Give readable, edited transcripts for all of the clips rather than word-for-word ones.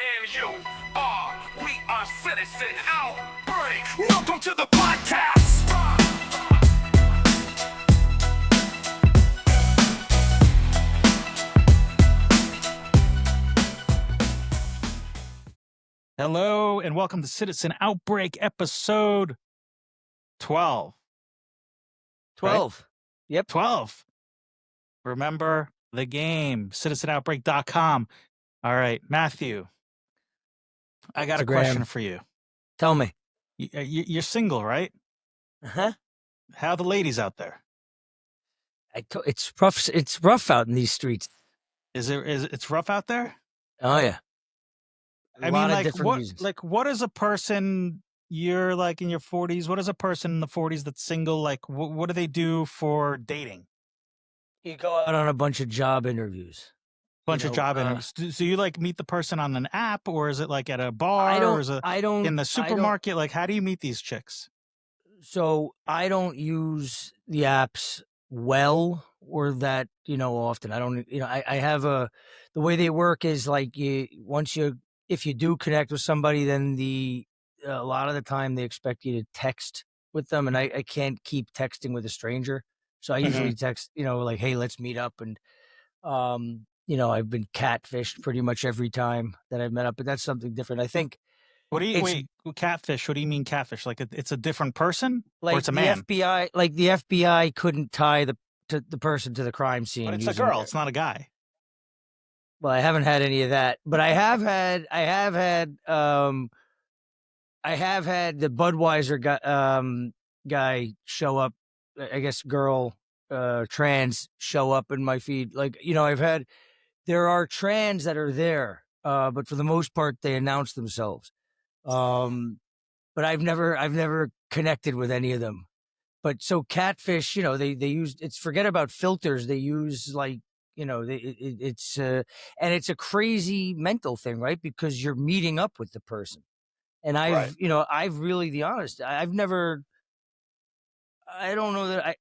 and you are. We are Citizen Outbreak. Welcome to the podcast. Hello, and welcome to Citizen Outbreak episode 12. 12. Right? Yep. 12. Remember the game, citizenOutbreak.com. All right, Matthew, I got a question for you. Tell me. You're single, right? Uh-huh. How are the ladies out there? It's rough. It's rough out in these streets. It's rough out there? Oh, yeah. I mean, what is a person, you're like in your 40s, what is a person in the 40s that's single, like, what do they do for dating? You go out on a bunch of job interviews. Interviews. So you like meet the person on an app, or is it like at a bar, or is it in the supermarket? Like, how do you meet these chicks? So I don't use the apps well or that, often. I don't, I have the way they work is like if you do connect with somebody, then a lot of the time they expect you to text with them, and I can't keep texting with a stranger. So I usually text, like, hey, let's meet up. And, I've been catfished pretty much every time that I've met up, but that's something different. I think. Catfish? What do you mean catfish? Like it's a different person, or it's a man? The FBI couldn't tie the person to the crime scene. But it's a girl. It's not a guy. Well, I haven't had any of that, but I have had the Budweiser guy show up. I guess girl, trans show up in my feed. Like, there are trans that are there, but for the most part, they announce themselves. But I've never connected with any of them. But so catfish, they use, forget about filters. They use it's and it's a crazy mental thing, right? Because you're meeting up with the person. And I've really, I've never, I don't know that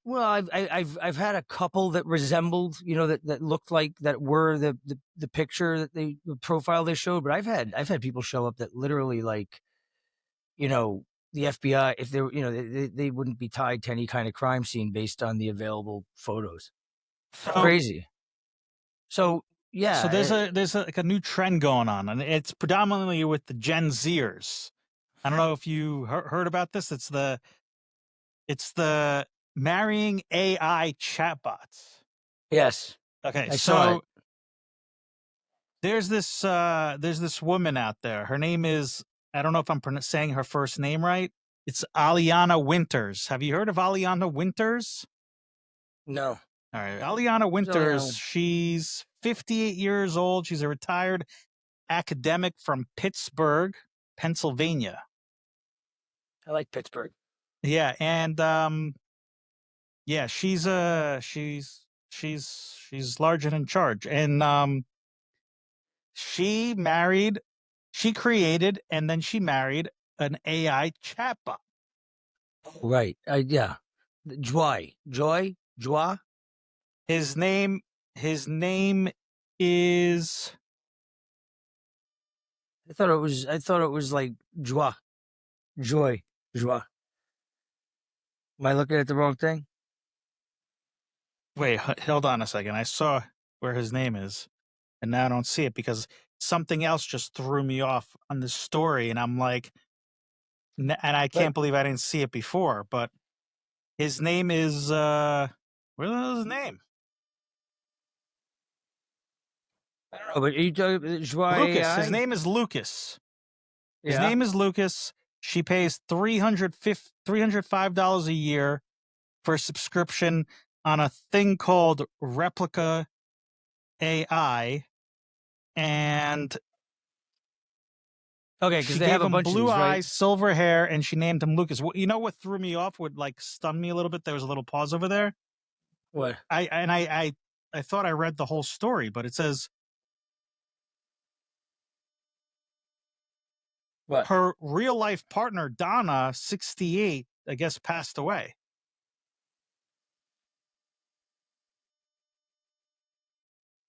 I've had a couple that resembled, that looked like, that were the picture the profile they showed. But I've had people show up that literally, like, the FBI, if they were, they wouldn't be tied to any kind of crime scene based on the available photos. Crazy. So, yeah. So there's a new trend going on, and it's predominantly with the Gen Zers. I don't know if you heard about this. It's the marrying AI chatbots. Yes. Okay. I saw it. There's this woman out there. Her name is, I don't know if I'm saying her first name right. It's Aliana Winters. Have you heard of Aliana Winters? No. All right. Aliana Winters, she's 58 years old. She's a retired academic from Pittsburgh, Pennsylvania. I like Pittsburgh. Yeah, and she's large and in charge. And she created and then she married an AI chatbot. Right. Yeah. Joy. His name is. I thought it was like Joy. Am I looking at the wrong thing? Wait, hold on a second. I saw where his name is, and now I don't see it because something else just threw me off on this story, and I'm like, and I can't believe I didn't see it before. But his name is where's his name? I don't know, but are you talking about Lucas? His name is Lucas. His name is Lucas. She pays $305 a year for a subscription on a thing called Replica AI, and because they have a bunch blue of these, eyes, right? silver hair, and she named him Lucas. You know what threw me off? Would like stun me a little bit. There was a little pause over there. What? I thought I read the whole story, but it says. What? Her real life partner, Donna, 68, I guess, passed away.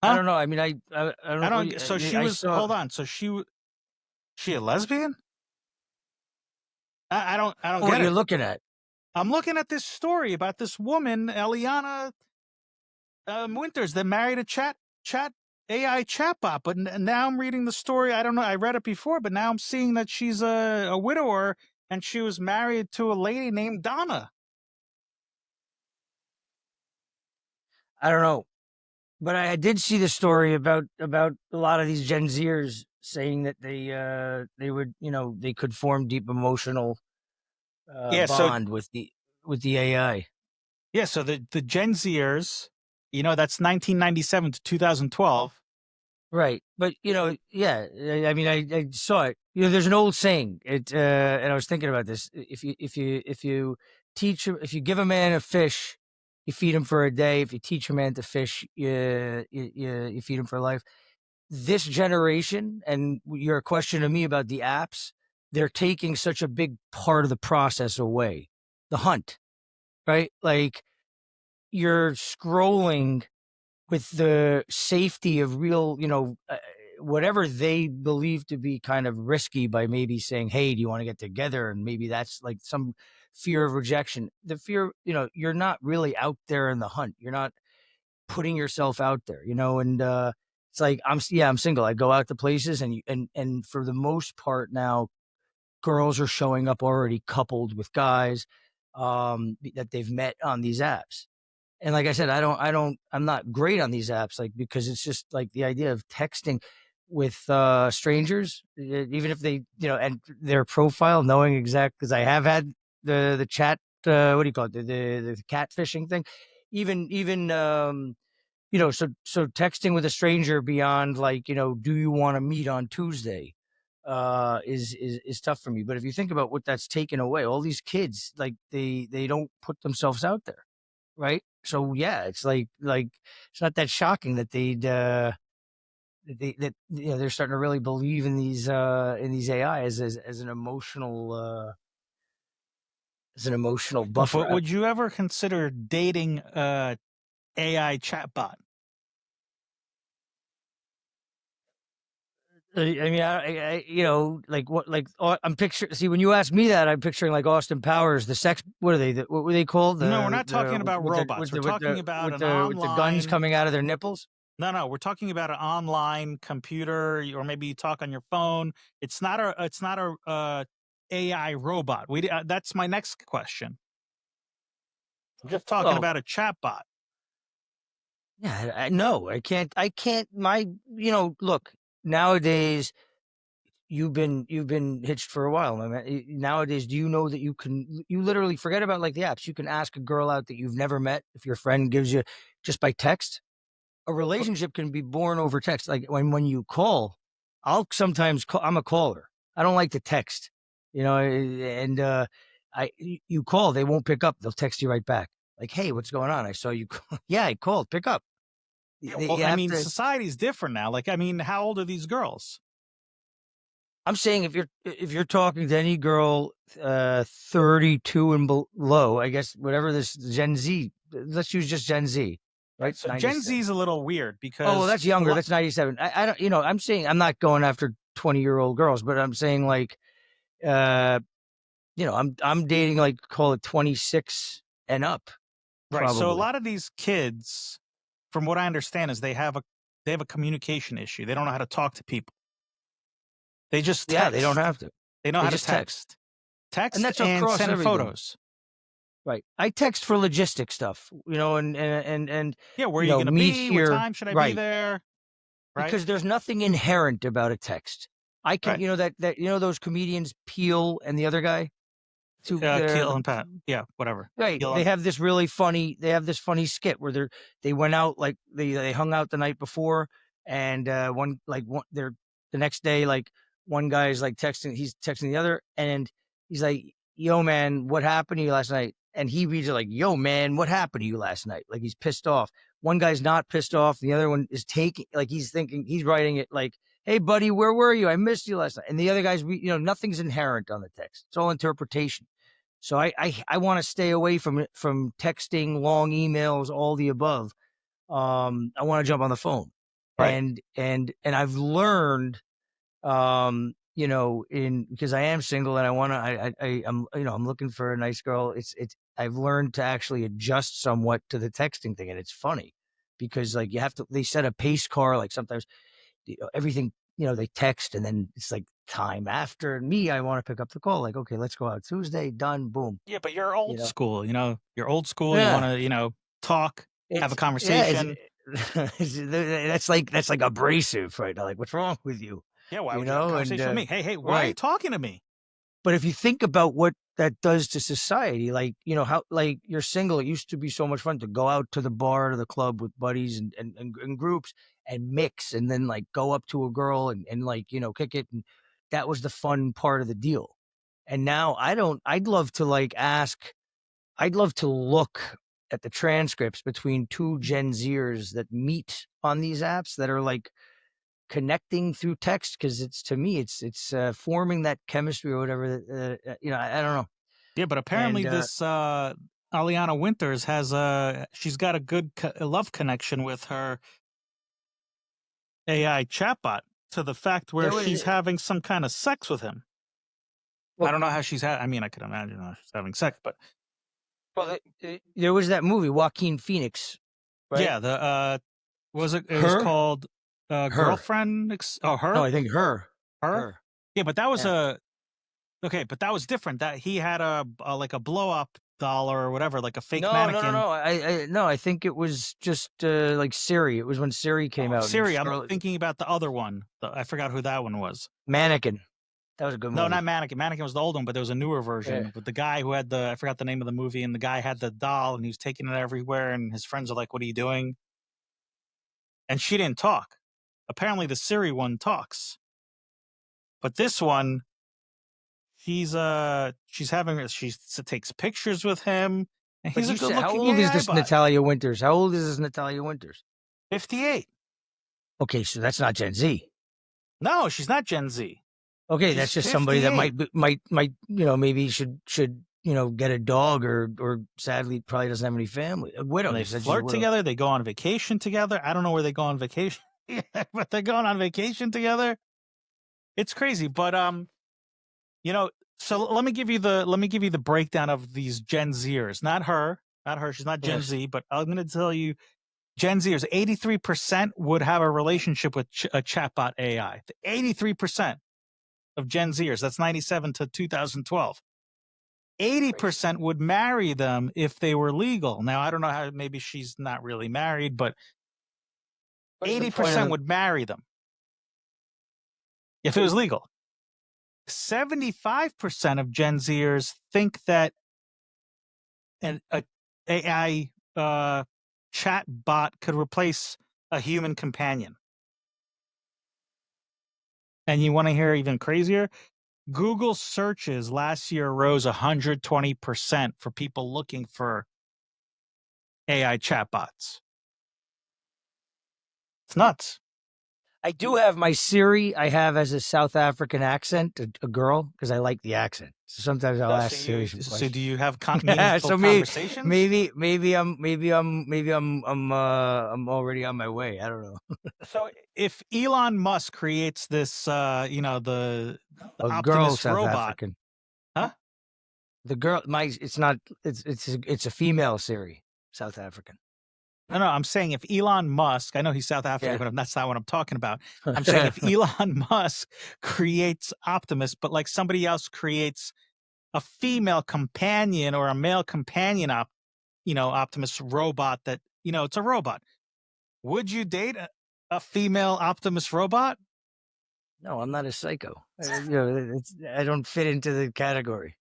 Huh? I don't know. I mean, I don't know. So she was. Hold on. So she She a lesbian? I don't What get you're it. looking at? I'm looking at this story about this woman, Eliana Winters, that married a chat AI chatbot. But now I'm reading the story. I don't know. I read it before, but now I'm seeing that she's a widower and she was married to a lady named Donna. I don't know, but I did see the story about a lot of these Gen Zers saying that they would, they could form deep emotional Yeah, so bond with the AI. yeah, so the Gen Zers, that's 1997 to 2012. Right. But, yeah, I mean, I saw it. There's an old saying, and I was thinking about this. If you if you give a man a fish, you feed him for a day. If you teach a man to fish, you feed him for life. This generation, and your question to me about the apps, they're taking such a big part of the process away. The hunt, right? Like, you're scrolling with the safety of real, whatever they believe to be kind of risky by maybe saying, hey, do you want to get together? And maybe that's like some fear of rejection. The fear, you're not really out there in the hunt. You're not putting yourself out there, and it's like, I'm single. I go out to places and for the most part now, girls are showing up already coupled with guys that they've met on these apps. And like I said, I'm not great on these apps, like, because it's just like the idea of texting with strangers, even if they, and their profile, knowing exact, because I have had the chat, what do you call it, the catfishing thing, even so texting with a stranger beyond, like, do you want to meet on Tuesday, is tough for me. But if you think about what that's taken away, all these kids, like, they don't put themselves out there. Right. So yeah, it's like it's not that shocking that they're starting to really believe in these AI as an emotional buffer. But would you ever consider dating AI chatbot? I mean, like what, like, I'm picturing. See, when you ask me that, I'm picturing like Austin Powers, the sex. What are they? What were they called? No, we're not talking about robots. We're talking about an online. With the guns coming out of their nipples. No, we're talking about an online computer, or maybe you talk on your phone. It's not a AI robot. That's my next question. I'm just talking about a chatbot. Yeah, no, I can't. Look, nowadays you've been hitched for a while, my man. Nowadays, do you know that you literally forget about like the apps? You can ask a girl out that you've never met if your friend gives you just by text. A relationship can be born over text. Like when you call, I'll sometimes call. I'm a caller. I don't like to text, and you call, they won't pick up. They'll text you right back. Like, hey, what's going on? I saw you. Yeah, I called. Pick up. Yeah, well, I mean, society's different now. Like, I mean, how old are these girls? I'm saying if you're talking to any girl 32 and below, I guess whatever this Gen Z, let's use just Gen Z, right? So Gen Z is a little weird because well, that's younger. That's 97. I don't, I'm saying I'm not going after 20-year-old girls, but I'm saying like, I'm dating, like, call it 26 and up. Right. So a Probably. lot of these kids, from what I understand, is they have a communication issue. They don't know how to talk to people. They just text. Yeah, they don't have to. They know how to text. Text And that's and across send everything. Photos. Right. I text for logistic stuff, and yeah, where are you going to be? Here. What time should I be there? Right. Because there's nothing inherent about a text. I can, those comedians Peel and the other guy, Keel and Pat. Yeah, whatever. Right. They have this really funny. They have this funny skit where they went out, like, they hung out the night before, and the next day, like, one guy's like he's texting the other, and he's like, "Yo, man, what happened to you last night?" And he reads it like, "Yo, man, what happened to you last night?" Like, he's pissed off. One guy's not pissed off. The other one is he's writing it like, "Hey, buddy, where were you? I missed you last night." And the other guy's, nothing's inherent on the text. It's all interpretation. So I want to stay away from texting, long emails, all the above. I want to jump on the phone, right. and I've learned because I am single and I want to, I'm looking for a nice girl. I've learned to actually adjust somewhat to the texting thing. And it's funny because like they set a pace car, like sometimes everything, they text and then it's like time after me. I want to pick up the call. Like, okay, let's go out Tuesday, done, boom. Yeah, but you're old know? school. You're old school. You Yeah. want to, talk, have a It's conversation. that's like abrasive, right? Like, what's wrong with you? Yeah, why would you have a conversation with me? Hey, why are you talking to me? But if you think about what that does to society, like, how, like, you're single, it used to be so much fun to go out to the bar, to the club with buddies and groups and mix and then like go up to a girl and like, kick it. And that was the fun part of the deal. And now I'd love to look at the transcripts between two Gen Zers that meet on these apps that are like connecting through text, because to me it's forming that chemistry or whatever. I don't know. Yeah, but apparently And, this Aliana Winters she's got a good love connection with her AI chatbot, to the fact where she's having some kind of sex with him. I don't know how she's I mean, I could imagine how she's having sex, but there was that movie Joaquin Phoenix, right? yeah, it was called Girlfriend. Her. No, I think her. Yeah, but that was okay, but that was different. That he had a like a blow up doll or whatever, like a fake mannequin. No, I think it was just like Siri. It was when Siri came out. Siri, I'm thinking about the other one. I forgot who that one was. Mannequin. That was a good movie. No, not Mannequin. Mannequin was the old one, but there was a newer version with the guy who had I forgot the name of the movie, and the guy had the doll and he was taking it everywhere, and his friends are like, "What are you doing?" And she didn't talk. Apparently the Siri one talks. But this one, she takes pictures with him, and he's a good-looking. How old is this Natalia Winters? 58. Okay, so that's not Gen Z. No, she's not Gen Z. Okay, that's just 58. Somebody that might maybe should get a dog or sadly probably doesn't have any family. A widow. They flirt together. They go on vacation together. I don't know where they go on vacation, but they're going on vacation together. It's crazy, but so let me give you the breakdown of these Gen Zers. Not her. She's not Gen Z, but I'm going to tell you, Gen Zers, 83% would have a relationship with a chatbot AI. 83% of Gen Zers. That's 97 to 2012. 80% would marry them if they were legal. Now, I don't know how, maybe she's not really married, but 80% would marry them if it was legal. 75% of Gen Zers think that an AI chat bot could replace a human companion. And you want to hear even crazier? Google searches last year rose 120% for people looking for AI chatbots. It's nuts. I do have my Siri. I have as a South African accent, a girl, because I like the accent. So sometimes I'll ask Siri some questions. So do you have meaningful conversations? Maybe I'm already on my way. I don't know. So if Elon Musk creates this, the girl South robot, African. Huh? The girl, it's a female Siri, South African. No, I'm saying if Elon Musk, I know he's South African, but that's not what I'm talking about. I'm saying if Elon Musk creates Optimus, but like somebody else creates a female companion or a male companion, Optimus robot that, it's a robot. Would you date a female Optimus robot? No, I'm not a psycho. I don't fit into the category.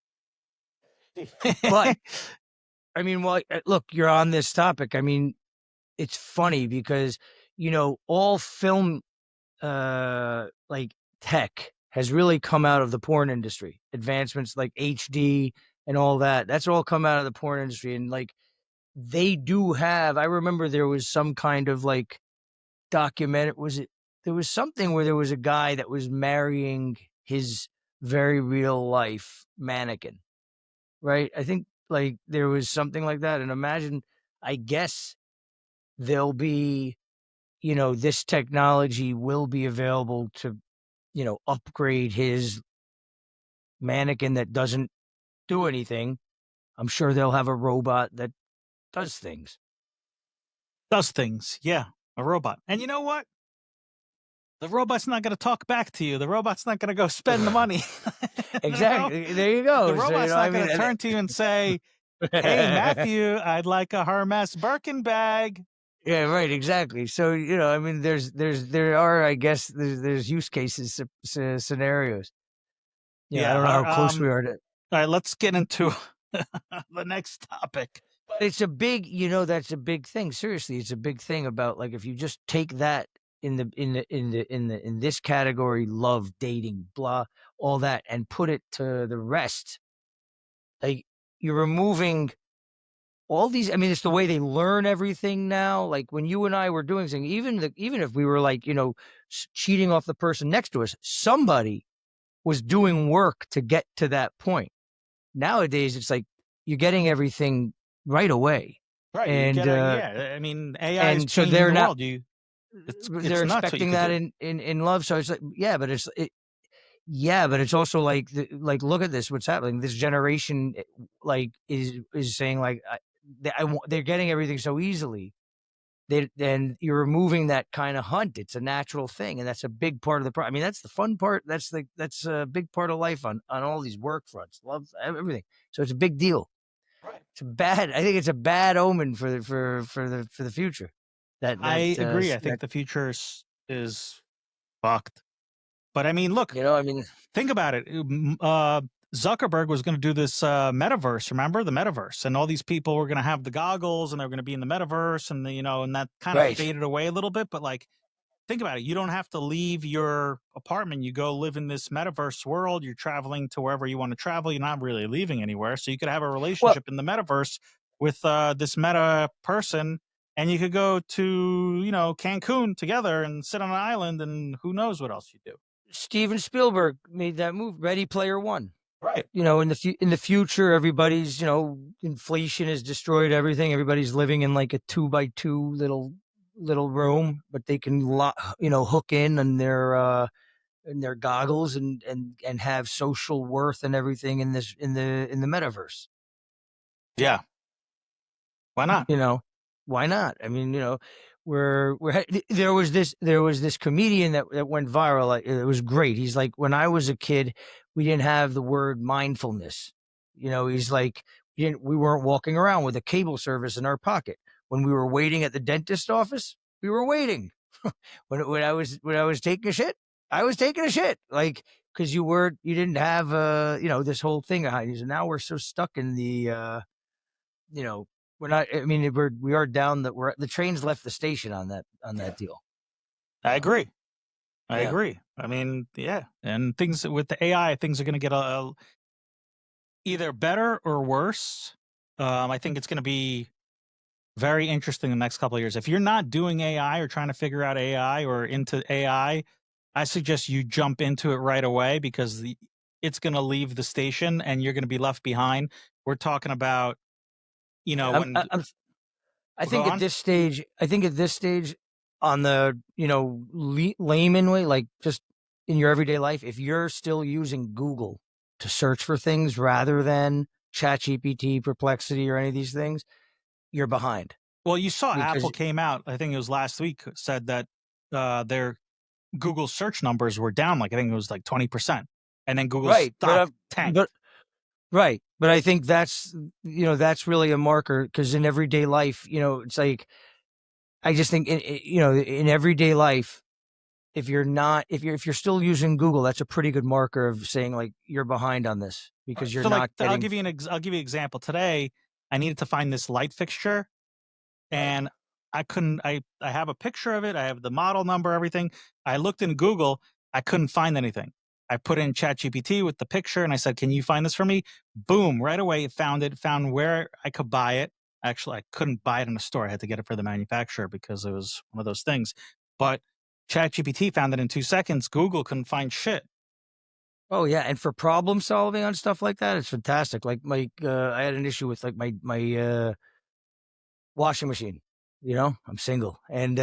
But, I mean, well, look, you're on this topic. I mean, it's funny because, all film, like tech has really come out of the porn industry. Advancements like HD and all that. That's all come out of the porn industry. And like, they do have, I remember there was some kind of like document. There was something where there was a guy that was marrying his very real life mannequin, right? I think like there was something like that. And imagine, I guess, there'll be, this technology will be available to upgrade his mannequin that doesn't do anything, I'm sure they'll have a robot that does things. Does things. Yeah. A robot. And you know what? The robot's not going to talk back to you. The robot's not going to go spend the money. Exactly. There you go. The robot's I not going to turn to you and say, "Hey, Matthew, I'd like a Hermes Birkin bag." Yeah, right. Exactly. So I mean, there are, I guess, there's use cases, scenarios. I don't know how close we are to. All right, let's get into the next topic. But it's a big, that's a big thing. Seriously, it's a big thing about, like, if you just take that in this category, love, dating, blah, all that, and put it to the rest, like, you're removing all these. I mean, it's the way they learn everything now. Like, when you and I were doing things, even if we were, like, cheating off the person next to us, somebody was doing work to get to that point. Nowadays, it's like you're getting everything right away. Right. And I mean, AI is and so changing they're the not. world. They're expecting that in love. So it's like, yeah, but it's also like, look at this, what's happening. This generation, like, is saying, like, they're getting everything so easily. Then you're removing that kind of hunt. It's a natural thing, and that's a big part of the I mean, that's the fun part. That's a big part of life on all these work fronts, love, everything. So it's a big deal. Right. I think it's a bad omen for the future. I agree. I think the future is fucked. But I mean, look, think about it. Zuckerberg was going to do this metaverse. Remember the metaverse, and all these people were going to have the goggles, and they're going to be in the metaverse, and and that kind of faded away a little bit. But, like, think about it. You don't have to leave your apartment. You go live in this metaverse world. You're traveling to wherever you want to travel. You're not really leaving anywhere. So you could have a relationship in the metaverse with this meta person, and you could go to Cancun together and sit on an island, and who knows what else you do. Steven Spielberg made that move, Ready Player One. Right. In the future, everybody's, inflation has destroyed everything. Everybody's living in, like, a 2x2 little room, but they can, hook in their goggles and have social worth and everything in the metaverse. Yeah. Why not? Why not? I mean, there was this comedian that went viral. It was great. He's like, when I was a kid, we didn't have the word mindfulness. He's like, we weren't walking around with a cable service in our pocket. When we were waiting at the dentist office, we were waiting. when I was taking a shit, I was taking a shit. Like, because you didn't have this whole thing behind you. So now we're so stuck in the we're not. I mean, we are down the train's left the station on that deal. I agree. I agree. I mean, yeah, and things with the AI, things are going to get either better or worse. I think it's going to be very interesting the next couple of years. If you're not doing AI or trying to figure out AI or into AI, I suggest you jump into it right away, because it's going to leave the station and you're going to be left behind. We're talking about, I think at this stage, on the layman way, like, just in your everyday life, if you're still using Google to search for things rather than ChatGPT, Perplexity, or any of these things, you're behind. Well, you saw Apple came out, I think it was last week, said that their Google search numbers were down, like, I think it was like 20%, and then Google tanked. Right. But I think that's really a marker, because in everyday life, it's like, I just think in everyday life, if you're still using Google, that's a pretty good marker of saying, like, you're behind on this, because you're not getting. I'll give you an example. Today, I needed to find this light fixture, and I couldn't. I have a picture of it. I have the model number, everything. I looked in Google. I couldn't find anything. I put in ChatGPT with the picture, and I said, "Can you find this for me?" Boom! Right away, it found where I could buy it. Actually, I couldn't buy it in a store. I had to get it for the manufacturer, because it was one of those things. But ChatGPT found it in 2 seconds. Google couldn't find shit. Oh yeah, and for problem solving on stuff like that, it's fantastic. Like, I had an issue with, like, my washing machine. I'm single, and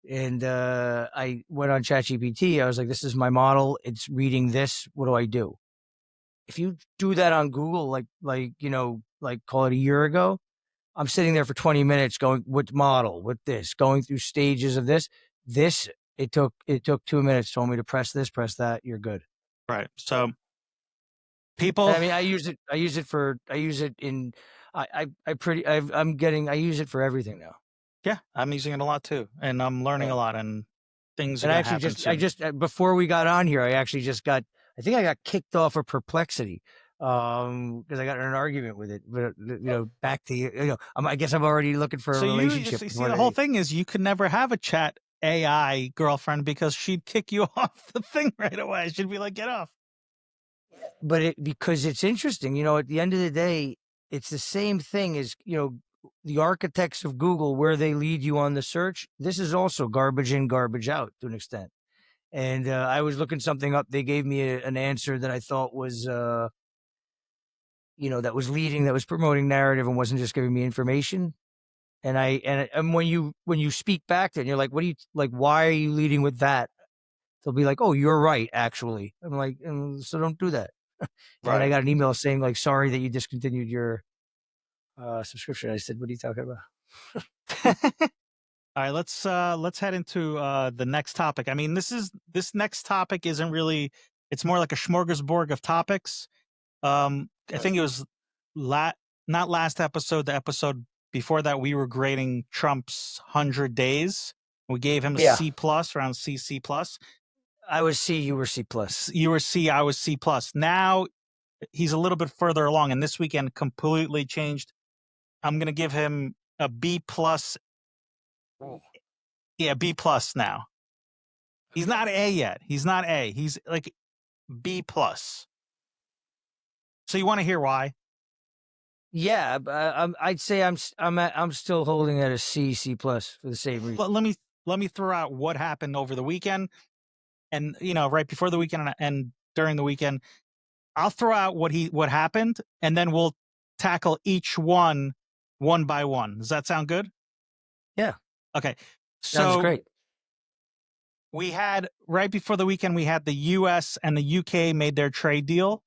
And I went on ChatGPT. I was like, this is my model. It's reading this. What do I do? If you do that on Google, like call it a year ago, I'm sitting there for 20 minutes going, what model, what this, going through stages of this. It took 2 minutes, told me to press this, press that. You're good. Right. So And I mean, I use it in, I use it for everything now. yeah, I'm using it a lot too, and I'm learning Yeah. a lot, and things are And going to happen soon. I just before we got on here, I think I got kicked off of Perplexity because I got in an argument with it. But back to I guess I'm already looking for a So relationship. you see, the whole thing is you could never have a chat AI girlfriend because she'd kick you off the thing right away. She'd be like, "Get off." But because it's interesting, at the end of the day, it's the same thing as the architects of Google, where they lead you on the search. This is also garbage in, garbage out to an extent. And I was looking something up. They gave me an answer that I thought was, that was leading, that was promoting narrative, and wasn't just giving me information. And when you speak back to it, and you're like, what do you like? Why are you leading with that? They'll be like, oh, you're right, actually. I'm like, so don't do that. And then I got an email saying like, sorry that you discontinued your subscription. I said, what are you talking about? All right, let's head into the next topic. I mean, this next topic isn't really. It's more like a smorgasbord of topics. I think it was not last episode, the episode before that, we were grading Trump's 100 days. We gave him a C plus, around C plus. I was C, you were C plus. You were C, I was C plus. Now he's a little bit further along, and this weekend completely changed. I'm gonna give him a B plus. Yeah, B plus now. He's not A yet. He's not A. He's like B plus. So you want to hear why? Yeah, I'd say I'm still holding at a C plus for the same reason. Let me throw out what happened over the weekend, and right before the weekend and during the weekend. I'll throw out what happened, and then we'll tackle each one by one. Does that sound good? Yeah. Okay. Sounds great. We had right before the weekend, we had the U.S. and the U.K. made their trade deal.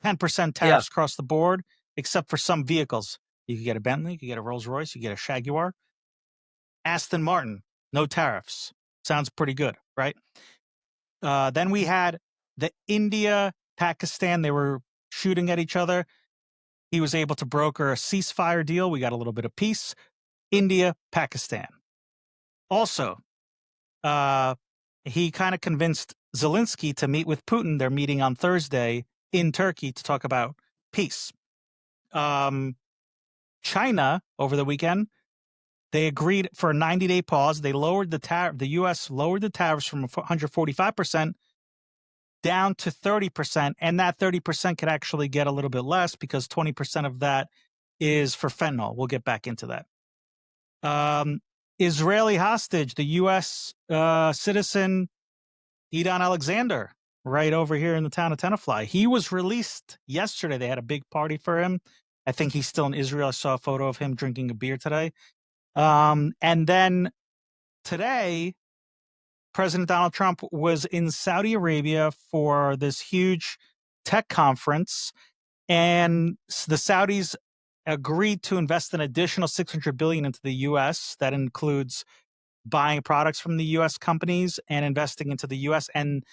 10% tariffs across the board, except for some vehicles. You could get a Bentley, you could get a Rolls Royce, you could get a Jaguar. Aston Martin, no tariffs. Sounds pretty good, right? Then we had the India, Pakistan. They were shooting at each other. He was able to broker a ceasefire deal. We got a little bit of peace. India, Pakistan. Also, he kind of convinced Zelensky to meet with Putin. They're meeting on Thursday in Turkey to talk about peace. China, over the weekend, they agreed for a 90-day pause. They lowered the tariff. The U.S. lowered the tariffs from 145% down to 30%, and that 30% could actually get a little bit less because 20% of that is for fentanyl. We'll get back into that. Israeli hostage, the U.S. Citizen Edan Alexander, right over here in the town of Tenafly. He was released yesterday. They had a big party for him. I think he's still in Israel. I saw a photo of him drinking a beer today. And then today, President Donald Trump was in Saudi Arabia for this huge tech conference, and the Saudis agreed to invest an additional $600 billion into the U.S. That includes buying products from the U.S. companies and investing into the U.S. And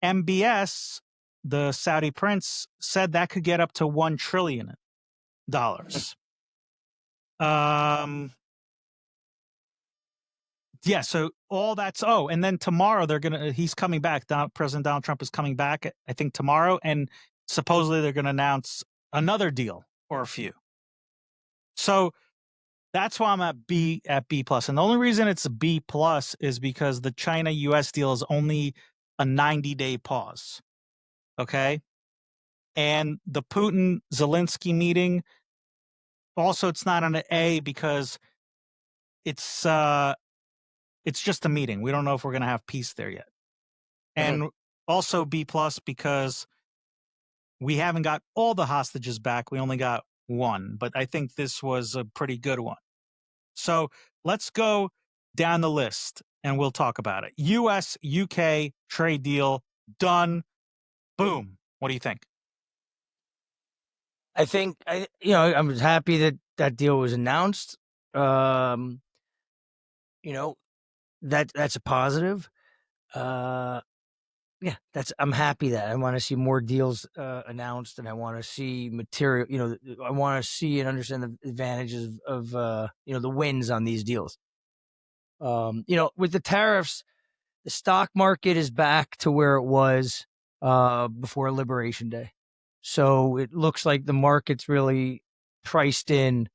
MBS, the Saudi prince, said that could get up to $1 trillion. Yeah, so all that's and then tomorrow he's coming back. President Donald Trump is coming back, I think tomorrow, and supposedly they're going to announce another deal or a few. So that's why I'm at B plus. And the only reason it's a B plus is because the China US deal is only a 90-day pause. Okay? And the Putin Zelensky meeting, also it's not an A because it's just a meeting. We don't know if we're going to have peace there yet. And also B plus because we haven't got all the hostages back. We only got one, but I think this was a pretty good one. So let's go down the list, and we'll talk about it. U.S. UK trade deal done. Boom. What do you think? I think I was happy that that deal was announced. That's a positive. Yeah, I'm happy that I want to see more deals announced, and I want to see material. I want to see and understand the advantages of the wins on these deals. With the tariffs, the stock market is back to where it was before Liberation Day. So it looks like the market's really priced in,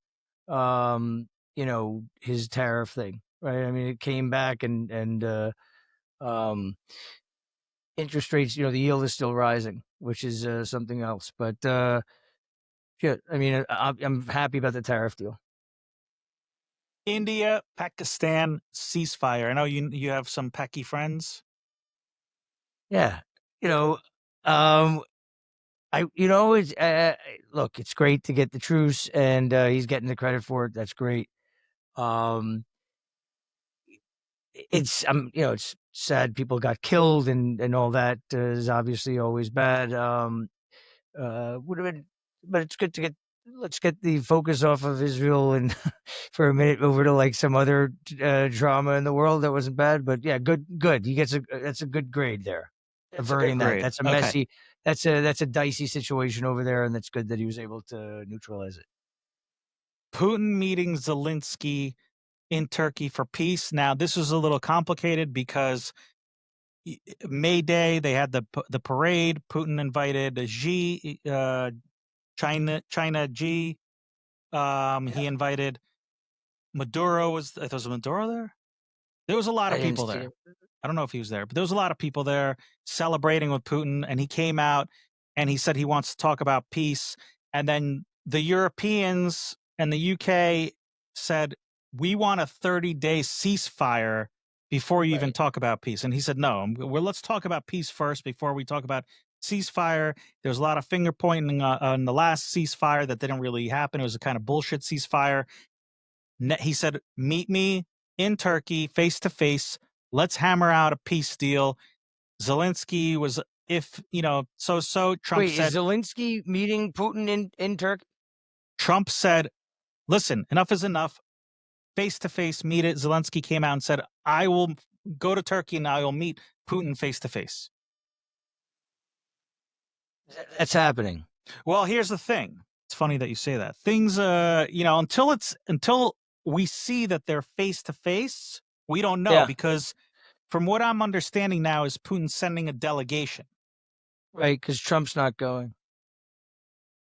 his tariff thing, right? I mean, it came back and interest rates, the yield is still rising, which is something else. But yeah, I mean, I'm happy about the tariff deal. India, Pakistan ceasefire. I know you have some Paki friends. Yeah, look, it's great to get the truce, and he's getting the credit for it. That's great. It's sad people got killed and all that is obviously always bad. Would have been, but it's good to let's get the focus off of Israel and for a minute over to like some other drama in the world that wasn't bad. But yeah, good. That's a good grade there. That's averting that. That's a messy. That's a dicey situation over there, and that's good that he was able to neutralize it. Putin meeting Zelensky in Turkey for peace. Now, this was a little complicated because May Day they had the parade. Putin invited Xi, China Xi. He invited Maduro. Was Maduro there? There was a lot of people there. I don't know if he was there, but there was a lot of people there celebrating with Putin. And he came out and he said he wants to talk about peace. And then the Europeans and the UK said, we want a 30-day ceasefire before you even talk about peace. And he said, no, let's talk about peace first before we talk about ceasefire. There was a lot of finger pointing on the last ceasefire that didn't really happen. It was a kind of bullshit ceasefire. He said, meet me in Turkey face to face. Let's hammer out a peace deal. Zelensky was, Trump said. Is Zelensky meeting Putin in Turkey? Trump said, listen, enough is enough. Face to face, meet it. Zelensky came out and said, I will go to Turkey and I will meet Putin face to face. That's happening. Well, here's the thing. It's funny that you say that. Things, until we see that they're face to face, we don't know because from what I'm understanding now is Putin sending a delegation. Right, because Trump's not going.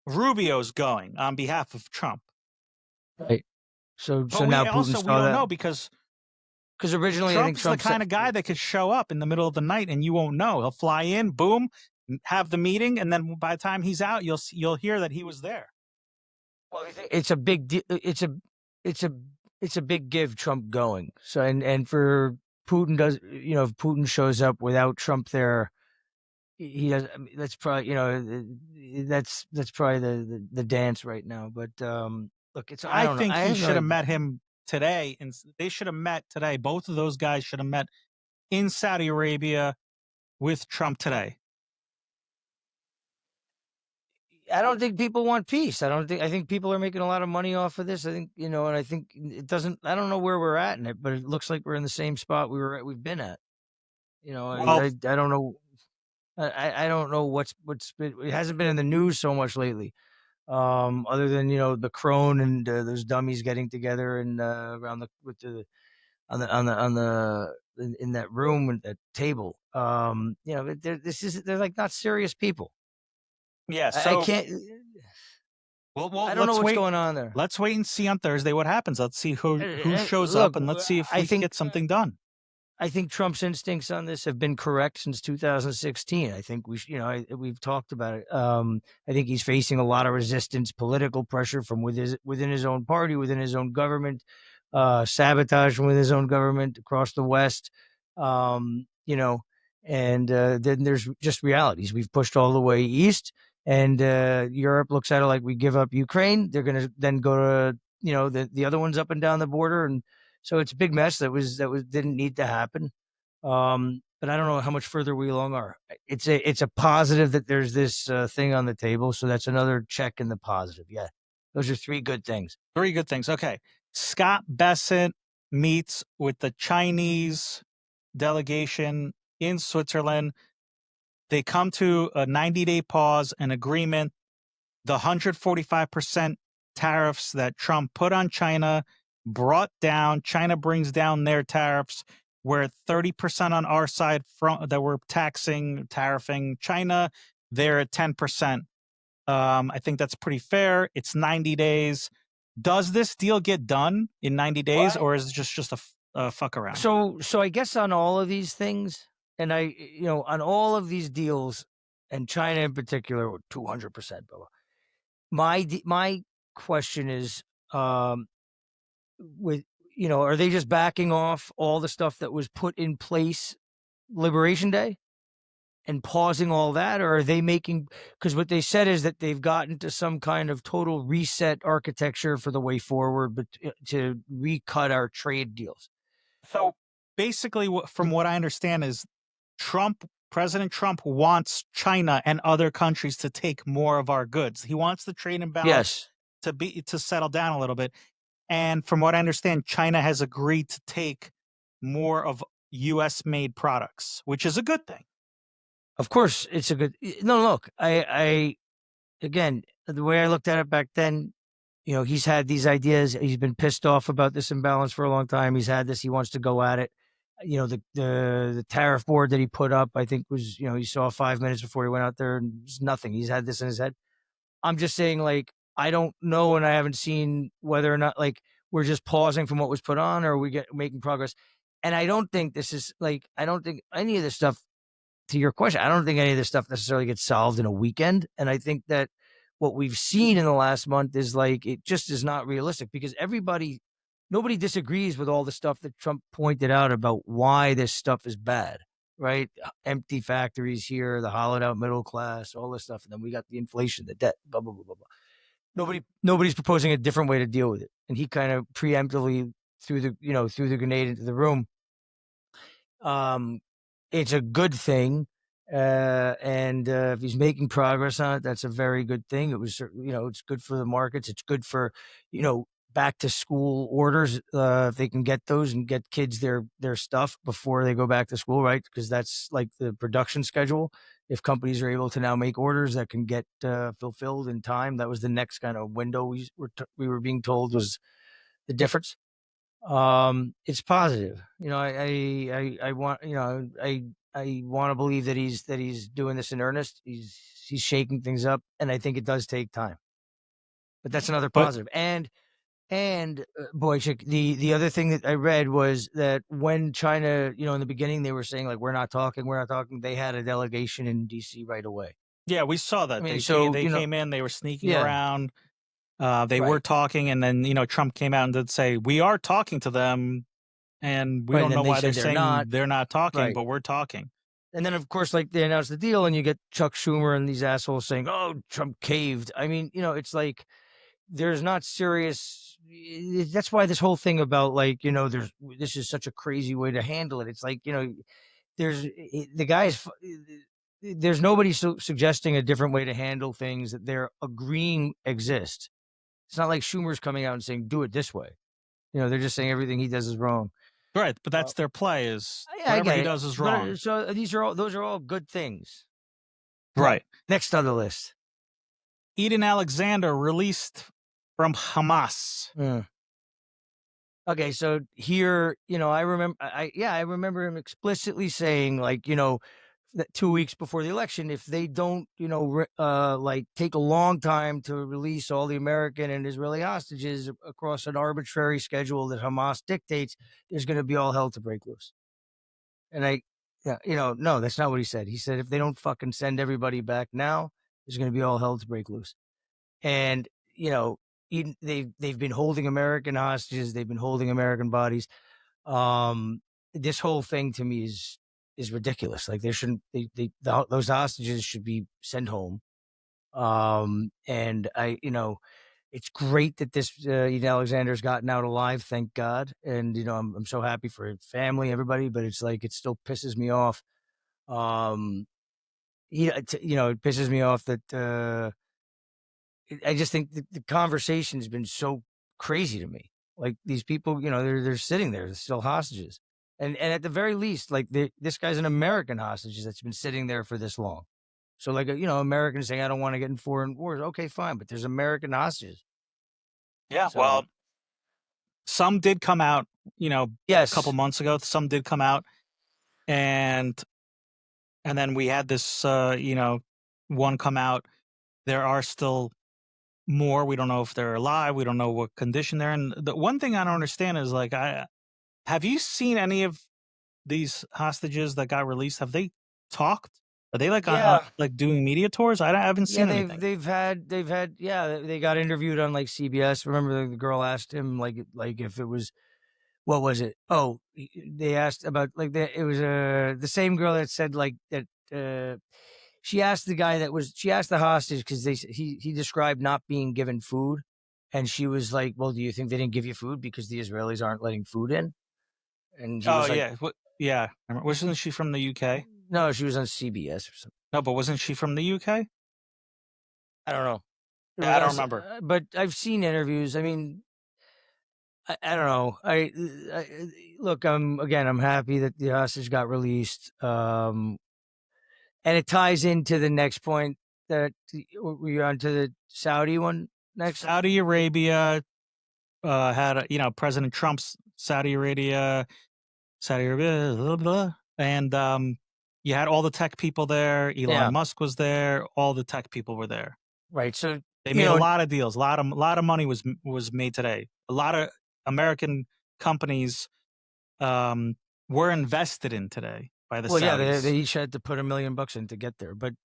Rubio's going on behalf of Trump. Right. So now Putin we don't know because originally Trump's I think Trump's the kind of guy that could show up in the middle of the night and you won't know. He'll fly in, boom, have the meeting, and then by the time he's out, you'll hear that he was there. Well, it's a big it's a big give Trump going. So and for Putin if Putin shows up without Trump there, he does. I mean, that's probably that's probably the dance right now. But look, I think he should have met him today, and they should have met today. Both of those guys should have met in Saudi Arabia with Trump today. I don't think people want peace. I think people are making a lot of money off of this. I think, and I think it doesn't, I don't know where we're at in it, but it looks like we're in the same spot we've been at. I don't know. I don't know what's been, it hasn't been in the news so much lately. Other than, Macron and those dummies getting together and around in that room at that table. They're like not serious people. Yeah, so I can't. Well, I don't know what's going on there. Let's wait and see on Thursday what happens. Let's see who shows up, and let's see if we can get something done. I think Trump's instincts on this have been correct since 2016. I think we've talked about it. I think he's facing a lot of resistance, political pressure from within his own party, within his own government, sabotage from within his own government across the West. And then there's just realities. We've pushed all the way east. And Europe looks at it like we give up Ukraine. They're going to then go to, the other ones up and down the border. And So it's a big mess that didn't need to happen. But I don't know how much further we along are. It's a positive that there's this thing on the table. So that's another check in the positive. Yeah. Those are 3 good things. 3 good things. Okay. Scott Bessent meets with the Chinese delegation in Switzerland. They come to a 90-day pause, an agreement. The 145% tariffs that Trump put on China brought down. China brings down their tariffs. We're at 30% on our side that we're tariffing China. They're at 10%. I think that's pretty fair. It's 90 days. Does this deal get done in 90 days, or is it just a fuck around? So I guess on all of these things, and on all of these deals, and China in particular, 200%. My question is, with are they just backing off all the stuff that was put in place Liberation Day and pausing all that, or are they making? Because what they said is that they've gotten to some kind of total reset architecture for the way forward, but to recut our trade deals. So basically, from what I understand, is President Trump wants China and other countries to take more of our goods. He wants the trade imbalance to settle down a little bit. And from what I understand, China has agreed to take more of U.S. made products, which is a good thing. Of course, it's a good. No, look, I again, the way I looked at it back then, he's had these ideas. He's been pissed off about this imbalance for a long time. He's had this. He wants to go at it. The tariff board that he put up, I think was, he saw 5 minutes before he went out there and it was nothing. He's had this in his head. I'm just saying, like, I don't know, and I haven't seen whether or not, like, we're just pausing from what was put on or we making progress. And I don't think this is I don't think any of this stuff, to your question, I don't think any of this stuff necessarily gets solved in a weekend. And I think that what we've seen in the last month is it just is not realistic because nobody disagrees with all the stuff that Trump pointed out about why this stuff is bad, right? Empty factories here, the hollowed out middle class, all this stuff. And then we got the inflation, the debt, blah, blah, blah, blah, blah. Nobody's proposing a different way to deal with it. And he kind of preemptively threw the grenade into the room. It's a good thing. And if he's making progress on it, that's a very good thing. It was, it's good for the markets. It's good for, back to school orders. If they can get those and get kids their stuff before they go back to school, right? Because that's like the production schedule. If companies are able to now make orders that can get fulfilled in time, that was the next kind of window we were being told was the difference. It's positive. I want, I want to believe that he's doing this in earnest. He's shaking things up, and I think it does take time. But that's another positive. And Boychik, the other thing that I read was that when China, in the beginning they were saying like we're not talking, they had a delegation in DC right away. Yeah, we saw that. I mean, they came in, they were sneaking around. They were talking, and then Trump came out and did say we are talking to them, and we don't know why they're saying they're not talking, but we're talking. And then, of course, they announced the deal, and you get Chuck Schumer and these assholes saying, "Oh, Trump caved." I mean, it's like there's not serious. That's why this whole thing about this is such a crazy way to handle it. It's like there's nobody suggesting a different way to handle things that they're agreeing exist. It's not like Schumer's coming out and saying, do it this way. They're just saying everything he does is wrong. Right. But that's their play is whatever he does is wrong. So those are all good things. Right. Next on the list. Edan Alexander released from Hamas. Okay. So here, I remember him explicitly saying that 2 weeks before the election, if they don't, take a long time to release all the American and Israeli hostages across an arbitrary schedule that Hamas dictates, there's going to be all hell to break loose. And no, that's not what he said. He said, if they don't fucking send everybody back now, there's going to be all hell to break loose. And, they've been holding American hostages. They've been holding American bodies. This whole thing to me is ridiculous. Like those hostages should be sent home. And it's great that this Edan Alexander's gotten out alive, thank God. And I'm so happy for his family, everybody. But it's like it still pisses me off. It pisses me off that I just think the conversation has been so crazy to me. Like these people, they're sitting there, they're still hostages, and at the very least, like this guy's an American hostage that's been sitting there for this long. So, like, Americans saying, I don't want to get in foreign wars. Okay, fine. But there's American hostages. Yeah. So, Well, some did come out, a yes. couple months ago. Some did come out, and then we had this, one come out. There are still more. We don't know if they're alive. We don't know what condition they're in. The one thing I don't understand is, like, have you seen any of these hostages that got released? Have they talked? Are they like like doing media tours? I haven't seen anything. They've had they got interviewed on like CBS. Remember the girl asked him like if it was, what was it? Oh, they asked about like it was the same girl that said like that. She asked the guy she asked the hostage because he described not being given food, and she was like, "Well, do you think they didn't give you food because the Israelis aren't letting food in?" And he was like, yeah, yeah. Wasn't she from the UK? No, she was on CBS or something. No, but wasn't she from the UK? I don't know. Yeah, I don't remember. But I've seen interviews. I mean, I don't know. I look. I'm happy that the hostage got released. And it ties into the next point that we're on to the Saudi one next. Saudi Arabia had President Trump's Saudi Arabia, blah, blah, and you had all the tech people there. Elon Musk was there. All the tech people were there. Right. So they made a lot of deals. A lot of money was made today. A lot of American companies were invested in today by the Saudis. Yeah, they each had to put $1 million in to get there. But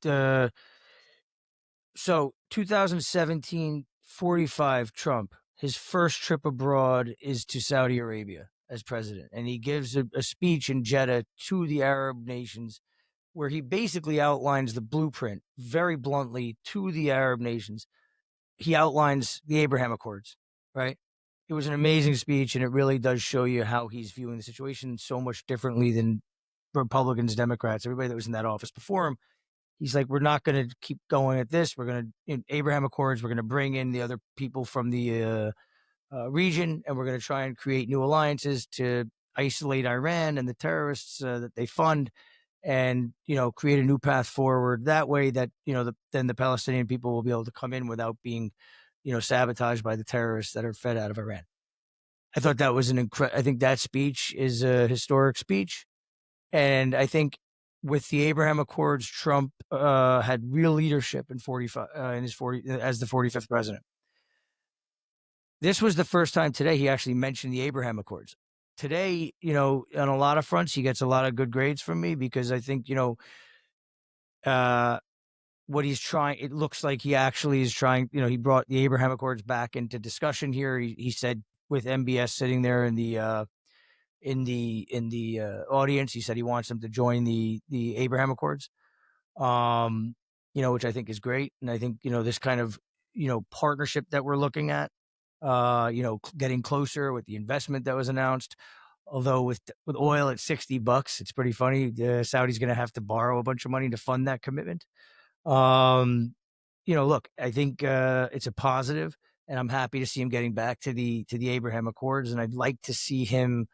so 2017, 45, Trump, his first trip abroad is to Saudi Arabia as president. And he gives a speech in Jeddah to the Arab nations where he basically outlines the blueprint very bluntly to the Arab nations. He outlines the Abraham Accords, right? It was an amazing speech, and it really does show you how he's viewing the situation so much differently than Republicans, Democrats, everybody that was in that office before him. He's like, we're not going to keep going at this. We're going to, Abraham Accords, we're going to bring in the other people from the region, and we're going to try and create new alliances to isolate Iran and the terrorists that they fund, and create a new path forward. That way, that then the Palestinian people will be able to come in without being, sabotaged by the terrorists that are fed out of Iran. I thought that was I think that speech is a historic speech, and I think with the Abraham Accords, Trump had real leadership in 45 in his 40 as the 45th president. This was the first time today he actually mentioned the Abraham Accords. Today, on a lot of fronts, he gets a lot of good grades from me because I think, what he's trying, it looks like he actually is trying, he brought the Abraham Accords back into discussion here. He said with MBS sitting there in the audience, he said he wants them to join the Abraham Accords, which I think is great. And I think, this kind of, partnership that we're looking at, getting closer with the investment that was announced. Although with oil at $60, it's pretty funny. The Saudi's going to have to borrow a bunch of money to fund that commitment. Look, I think it's a positive, and I'm happy to see him getting back to the Abraham Accords. And I'd like to see him,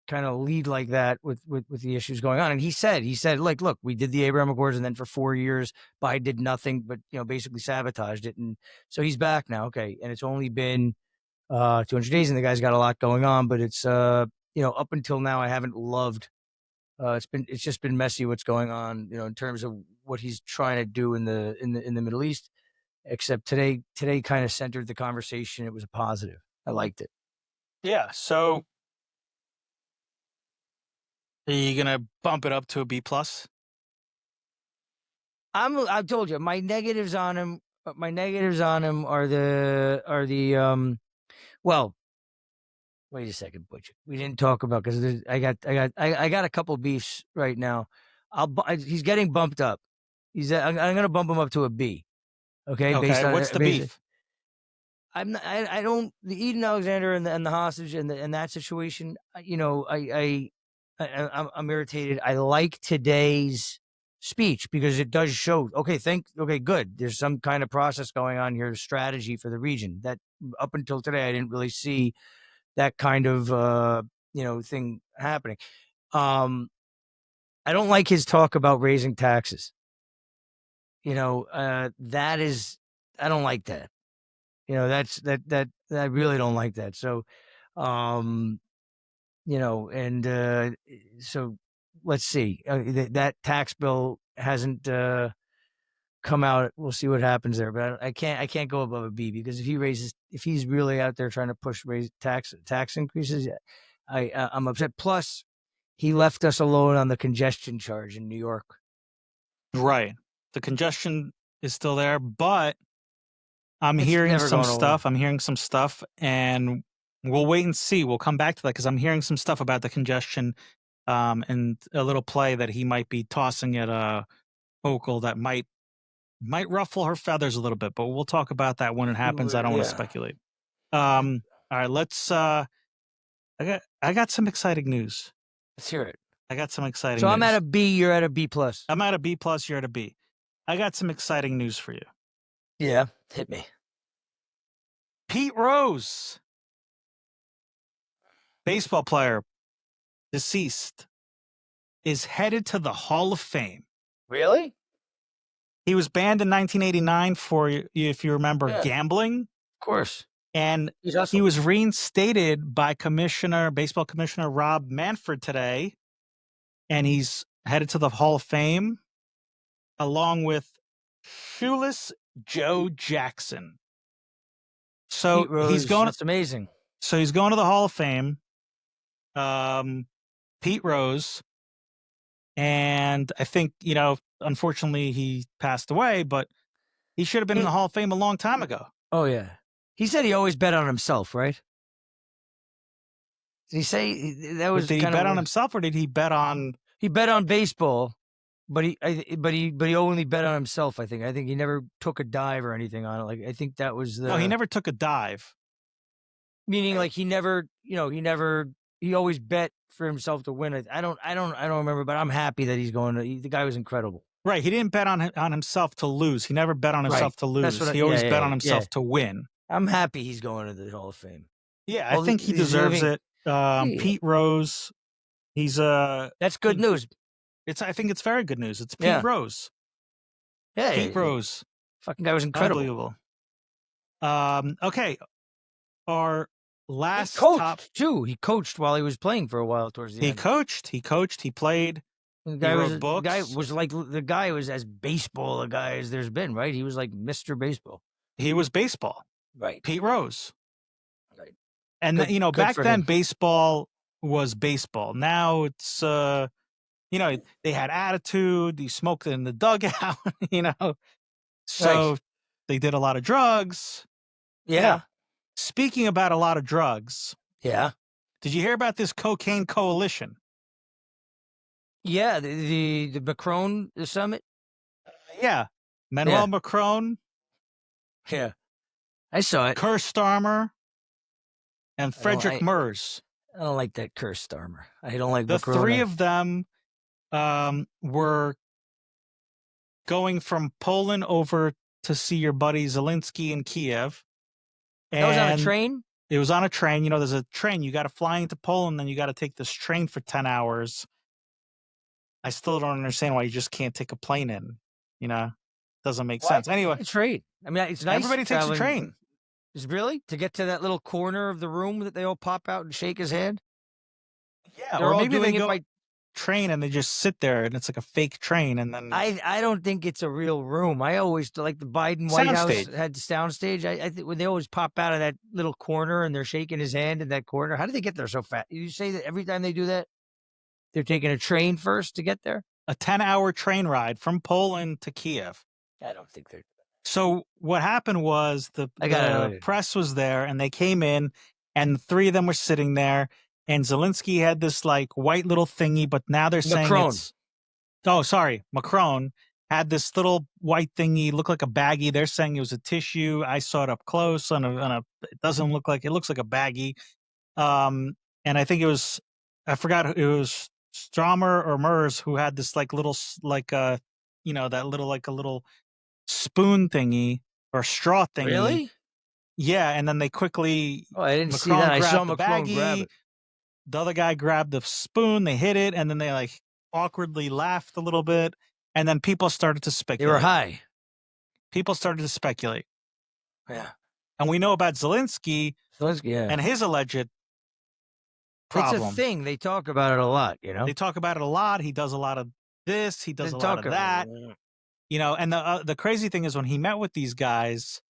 kind of lead like that with the issues going on. And he said, like, look, we did the Abraham Accords, and then for 4 years, Biden did nothing but, basically sabotaged it. And so he's back now. Okay. And it's only been 200 days, and the guy's got a lot going on, but it's, up until now, I haven't loved, it's just been messy what's going on, in terms of what he's trying to do in the Middle East, except today kind of centered the conversation. It was a positive. I liked it. Yeah. So are you going to bump it up to a B+? I've told you my negatives on him. My negatives on him are the well, wait a second, Butch. We didn't talk about, because I got a couple beefs right now. He's getting bumped up. I'm going to bump him up to a B. Okay, based Okay, on what's the based- beef? I'm not, I don't the Eden Alexander and the hostage and that situation. You know, I'm irritated. I like today's speech because it does show. Okay, good. There's some kind of process going on here, strategy for the region. That up until today, I didn't really see that kind of thing happening. I don't like his talk about raising taxes. That is, I don't like that. That I really don't like that. So, so let's see. That tax bill hasn't come out. We'll see what happens there. But I can't go above a B because if he's really out there trying to raise tax increases, I'm upset. Plus, he left us alone on the congestion charge in New York. Right. The congestion is still there, but I'm It's hearing never some going away. stuff. I'm hearing some stuff, and we'll wait and see. We'll come back to that because I'm hearing some stuff about the congestion, and a little play that he might be tossing at Hochul that might ruffle her feathers a little bit. But we'll talk about that when it happens. I don't want to speculate. All right, let's. I got some exciting news. Let's hear it. I got some exciting. So news. I'm at a B. You're at a B plus. I'm at a B plus. You're at a B. I got some exciting news for you. Yeah, hit me. Pete Rose, baseball player, deceased, is headed to the Hall of Fame. Really? He was banned in 1989 for, if you remember, gambling. Of course. And he was reinstated by baseball commissioner Rob Manfred today. And he's headed to the Hall of Fame along with Shoeless Joe Jackson. So he's going. That's amazing. So he's going to the Hall of Fame. Pete Rose. And I think, unfortunately he passed away, but he should have been in the Hall of Fame a long time ago. Oh, yeah. He said he always bet on himself, right? Did he say that was? Did he bet on himself, or did he bet on? He bet on baseball, but he only bet on himself. I think he never took a dive or anything on it. Like I think that was the. No, he never took a dive. Meaning, like he always bet for himself to win. I don't remember, but I'm happy that he's going. The guy was incredible. Right, he didn't bet on himself to lose. He never bet on himself to lose. He always bet on himself to win. I'm happy he's going to the Hall of Fame. Yeah, I think he deserves it. Pete Rose, he's that's good news. I think it's very good news. It's Pete Rose. Yeah, Pete Rose. Fucking guy was incredible. Unbelievable. Okay, our last he coached too. He coached while he was playing for a while towards the end. He coached. He played. The guy was as baseball a guy as there's been, right? He was like Mr. Baseball. He was baseball. Right. Pete Rose. Right. And back then baseball was baseball. Now it's they had attitude, he smoked in the dugout, So they did a lot of drugs. Yeah. Speaking about a lot of drugs. Yeah. Did you hear about this cocaine coalition? Yeah, the Macron summit. Yeah, Manuel Macron. Yeah, I saw it. Keir Starmer and Frederick Merz. I don't like that Keir Starmer. I don't like the Macron. Three of them were going from Poland over to see your buddy Zelensky in Kiev. And that was on a train? It was on a train. There's a train. You got to fly into Poland, then you got to take this train for 10 hours. I still don't understand why you just can't take a plane in. Doesn't make sense. Anyway, a train. I mean, it's nice. Everybody takes a train. Is really to get to that little corner of the room that they all pop out and shake his hand? Yeah, or maybe they go by train and they just sit there and it's like a fake train. And then I don't think it's a real room. I always like the Biden White House had the soundstage. I think when they always pop out of that little corner and they're shaking his hand in that corner. How do they get there so fast? You say that every time they do that, they're taking a train first to get there? A 10-hour train ride from Poland to Kiev. I don't think they're. So what happened was the press was there and they came in and the three of them were sitting there and Zelensky had this like white little thingy, but now they're saying Macron. had this little white thingy, looked like a baggie. They're saying it was a tissue. I saw it up close it doesn't look like, it looks like a baggie. And I think it was, I forgot, it was Starmer or Merz who had this like little, that little, like a little spoon thingy or straw thingy. Really? Yeah. And then they quickly, Oh, I didn't see Macron that. I saw grabbed the Macron grab baggie. it. The other guy grabbed the spoon, they hit it, and then they like awkwardly laughed a little bit. And then people started to They speculate. were high. People started to speculate. Yeah. And we know about Zelensky Yeah. and his alleged problem. It's a thing. They talk about it a lot, you know? They talk about it a lot. He does a lot of this. He does They a lot of talk that. about it. You know, and the crazy thing is when he met with these guys,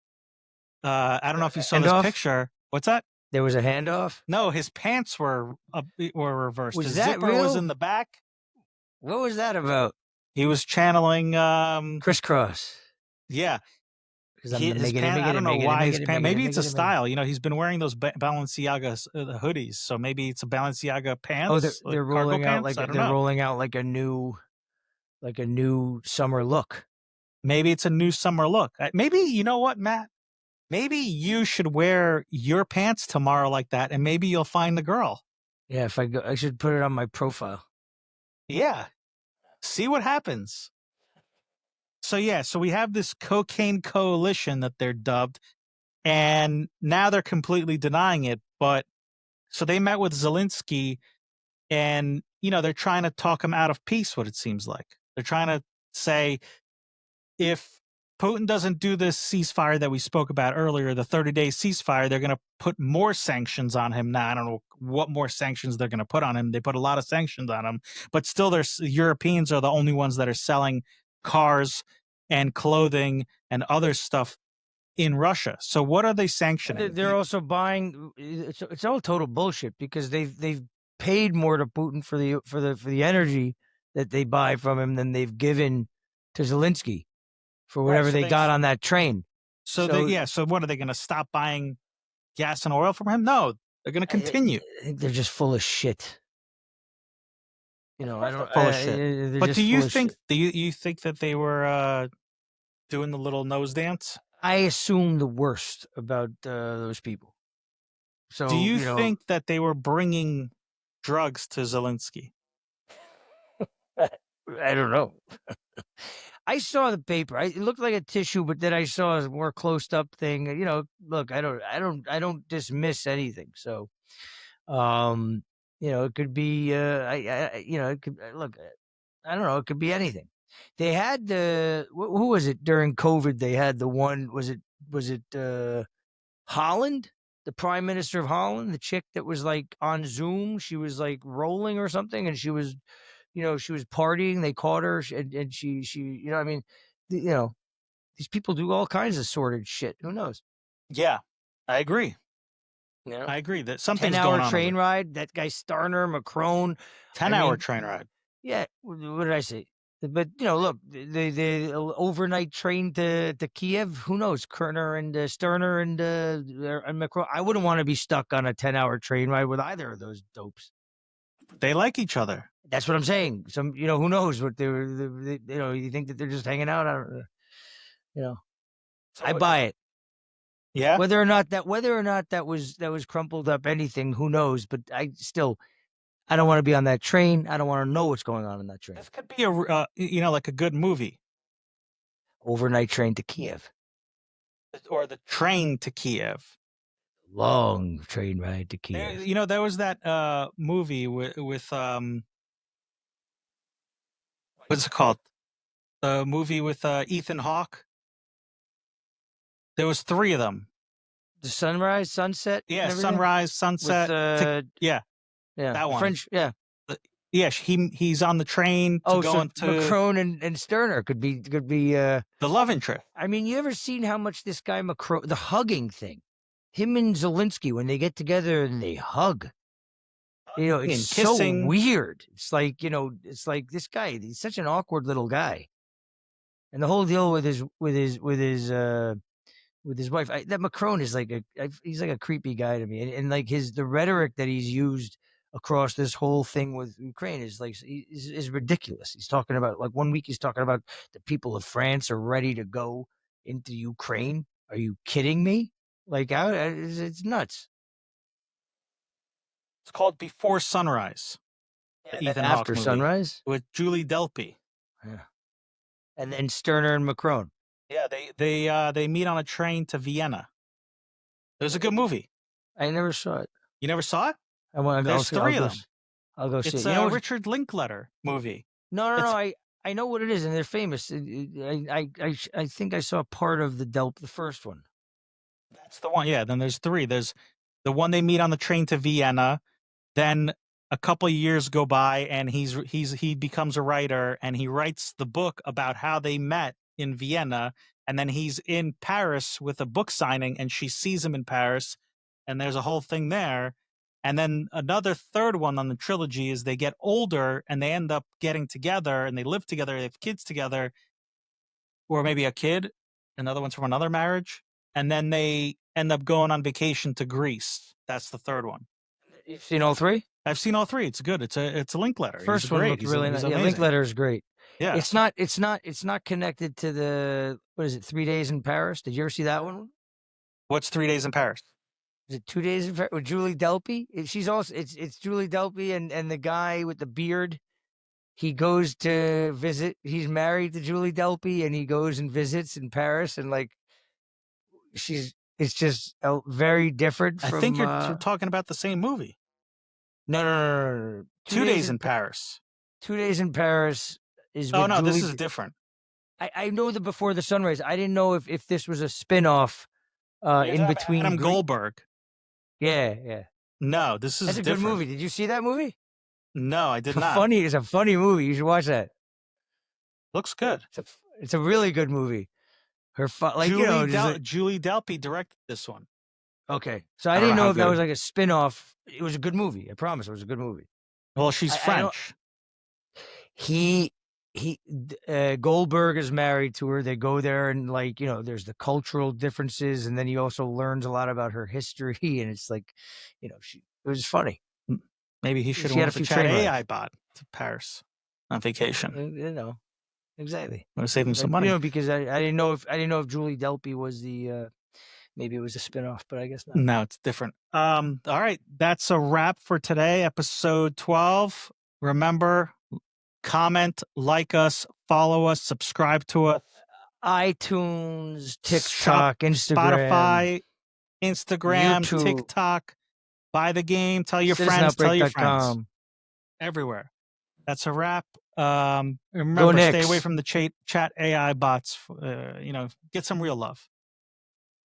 I don't know if you saw Handoff? this picture. What's that? There was a handoff? No, his pants were reversed. Was His that zipper was real? in the back. What was that about? He was channeling Crisscross. yeah. His His pants, I don't know why his pants. Maybe it's a style. You know, he's been wearing those Balenciaga hoodies, so maybe it's a Balenciaga pants. Oh, they're like cargo rolling out pants? like I don't they're know. rolling out like a new summer look. Maybe it's a new summer look. Maybe, you know what, Matt? Maybe you should wear your pants tomorrow like that, and maybe you'll find the girl. Yeah, if I go, I should put it on my profile. Yeah. See what happens. So, yeah, so we have this cocaine coalition that they're dubbed, and now they're completely denying it. But so they met with Zelensky, and, you know, they're trying to talk him out of peace, what it seems like. They're trying to say, if Putin doesn't do this ceasefire that we spoke about earlier, the 30-day ceasefire, they're going to put more sanctions on him. Now, I don't know what more sanctions they're going to put on him. They put a lot of sanctions on him, but still Europeans are the only ones that are selling cars and clothing and other stuff in Russia. So what are they sanctioning? They're also buying. It's all total bullshit because they've paid more to Putin for the energy that they buy from him than they've given to Zelensky for whatever they got on that train. So what are they going to stop buying gas and oil from him? No, they're going to continue. I think they're just full of shit. You know, I don't. Full of shit. But do you think that they were doing the little nose dance? I assume the worst about those people. So do you think that they were bringing drugs to Zelensky? I don't know. I saw the paper. It looked like a tissue, but then I saw a more closed up thing. You know, look, I don't dismiss anything. So, you know, it could be, it could look. I don't know. It could be anything. They had who was it during COVID? They had the one. Was it Holland? The Prime Minister of Holland, the chick that was like on Zoom. She was like rolling or something, and she was partying. They caught her, and she, you know, I mean, these people do all kinds of sordid shit. Who knows? Yeah, I agree. Yeah, I agree that something's 10-hour going on. Train ride. That guy Starmer, Macron. 10-hour train ride. Yeah. What did I say? But look, the overnight train to Kiev. Who knows? Kerner and Sterner and Macron. I wouldn't want to be stuck on a 10-hour train ride with either of those dopes. They like each other. That's what I'm saying. Who knows what they were? You think that they're just hanging out? I buy it. Yeah. Whether or not that was crumpled up anything, who knows? But I don't want to be on that train. I don't want to know what's going on in that train. This could be like a good movie. Overnight train to Kiev. Or the train to Kiev. Long train ride to Kiev. There was that movie with what's it called? The movie with Ethan Hawke. There was 3 of them. The sunrise, sunset. Yeah, sunrise, sunset. Yeah, that one. French. Yeah, yeah. He's on the train to go into Macron and Sterner could be the love interest. I mean, you ever seen how much this guy Macron, the hugging thing, him and Zelensky when they get together and they hug. It's so weird. It's like this guy. He's such an awkward little guy, and the whole deal with his wife. That Macron is he's like a creepy guy to me, and like the rhetoric that he's used across this whole thing with Ukraine is like is ridiculous. He's talking about like 1 week he's talking about the people of France are ready to go into Ukraine. Are you kidding me? Like it's nuts. It's called Before Sunrise. The And then Ethan Hawke after movie sunrise, with Julie Delpy. yeah, and then Sterner and Macron. Yeah, they meet on a train to Vienna. It was a good movie. I never saw it. You never saw it? I want. There's three of them. I'll go see It's it. You know a what? Richard Linklater movie. No. it's- I know what it is, and they're famous. I think I saw part of the first one. That's the one. Yeah. Then there's three. There's the one they meet on the train to Vienna. Then a couple of years go by, and he becomes a writer, and he writes the book about how they met in Vienna. And then he's in Paris with a book signing, and she sees him in Paris, and there's a whole thing there. And then another third one on the trilogy is they get older and they end up getting together and they live together, they have kids together, or maybe a kid. Another one's from another marriage. And then they end up going on vacation to Greece. That's the third one. You've seen all three? I've seen all three. It's good. It's a Linklater. First one looked really nice. Yeah, Linklater is great. Yeah. It's not connected to the, what is it, 3 Days in Paris? Did you ever see that one? What's 3 Days in Paris? Is it 2 Days in Paris with Julie Delpy? She's also it's Julie Delpy and the guy with the beard. He goes to visit. He's married to Julie Delpy, and he goes and visits in Paris, and like it's just very different. I think you're talking about the same movie. No. 2 Days in Paris. 2 Days in Paris is. Oh no, Julie, this is different. I know the Before the Sunrise. I didn't know if this was a spin-off in between. Adam Goldberg. Yeah. No, this is That's a different. good movie. Did you see that movie? No, I did not. It's a funny movie. You should watch that. Looks good. It's a really good movie. Julie Delpy directed this one. Okay, so I didn't know if that was like a spin-off. It was a good movie. I promise, it was a good movie. Well, she's French. Goldberg is married to her. They go there, and there's the cultural differences, and then he also learns a lot about her history, and it's like, it was funny. Maybe he should have went to chat AI bot to Paris on vacation. Exactly. Want to save him some money? Because I didn't know if Julie Delpy was the maybe it was a spinoff, but I guess not. No, it's different. All right, that's a wrap for today, episode 12. Remember, comment, like us, follow us, subscribe to us. iTunes, TikTok, Instagram, Spotify, Instagram, YouTube. TikTok. Buy the game. Tell your friends. Tell your friends. Everywhere. That's a wrap. Remember, stay away from the chat AI bots. Get some real love.